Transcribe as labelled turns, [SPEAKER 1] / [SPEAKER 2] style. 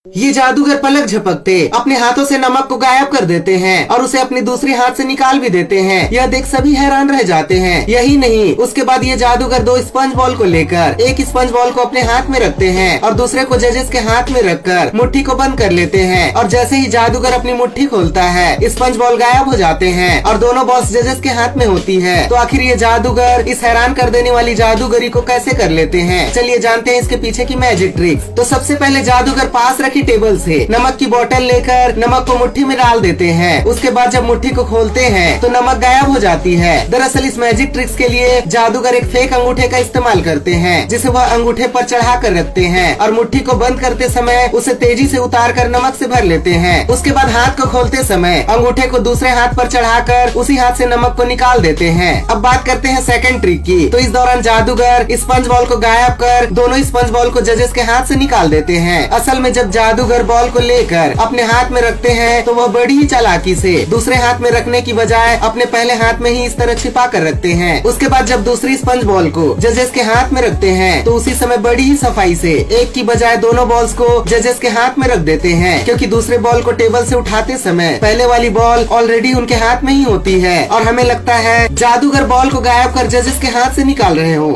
[SPEAKER 1] ये जादूगर पलक झपकते अपने हाथों से नमक को गायब कर देते हैं और उसे अपने दूसरे हाथ से निकाल भी देते हैं। यह देख सभी हैरान रह जाते हैं। यही नहीं, उसके बाद ये जादूगर दो स्पंज बॉल को लेकर एक स्पंज बॉल को अपने हाथ में रखते हैं और दूसरे को जजेस के हाथ में रखकर मुट्ठी को बंद कर लेते हैं। और जैसे ही जादूगर अपनी मुट्ठी खोलता है, स्पंज बॉल गायब हो जाते हैं और दोनों बॉल्स जजेस के हाथ में होती है। तो आखिर ये जादूगर इस हैरान कर देने वाली जादूगरी को कैसे कर लेते हैं? चलिए जानते हैं इसके पीछे की मैजिक ट्रिक्स। तो सबसे पहले जादूगर पास रखी टेबल से नमक की बोतल लेकर नमक को मुट्ठी में डाल देते हैं। उसके बाद जब मुट्ठी को खोलते हैं तो नमक गायब हो जाती है। दरअसल इस मैजिक ट्रिक्स के लिए जादूगर एक फेक अंगूठे का इस्तेमाल करते हैं, जिसे वह अंगूठे पर चढ़ा कर रखते हैं और मुट्ठी को बंद करते समय उसे तेजी से उतार कर नमक से भर लेते हैं। उसके बाद हाथ को खोलते समय अंगूठे को दूसरे हाथ पर चढ़ाकर उसी हाथ से नमक को निकाल देते हैं। अब बात करते हैं सेकंड ट्रिक की। तो इस दौरान जादूगर स्पंज बॉल को गायब कर दोनों स्पंज बॉल को जजेस के हाथ से निकाल देते हैं। असल में जब जादूगर बॉल को लेकर अपने हाथ में रखते हैं तो वह बड़ी ही चालाकी से दूसरे हाथ में रखने की बजाय अपने पहले हाथ में ही इस तरह छिपा कर रखते हैं। उसके बाद जब दूसरी स्पंज बॉल को जजेस के हाथ में रखते हैं तो उसी समय बड़ी ही सफाई से एक की बजाय दोनों बॉल्स को जजेस के हाथ में रख देते हैं, क्योंकि दूसरे बॉल को टेबल से उठाते समय पहले वाली बॉल ऑलरेडी उनके हाथ में ही होती है और हमें लगता है जादूगर बॉल को गायब कर जजेस के हाथ से निकाल रहे हो।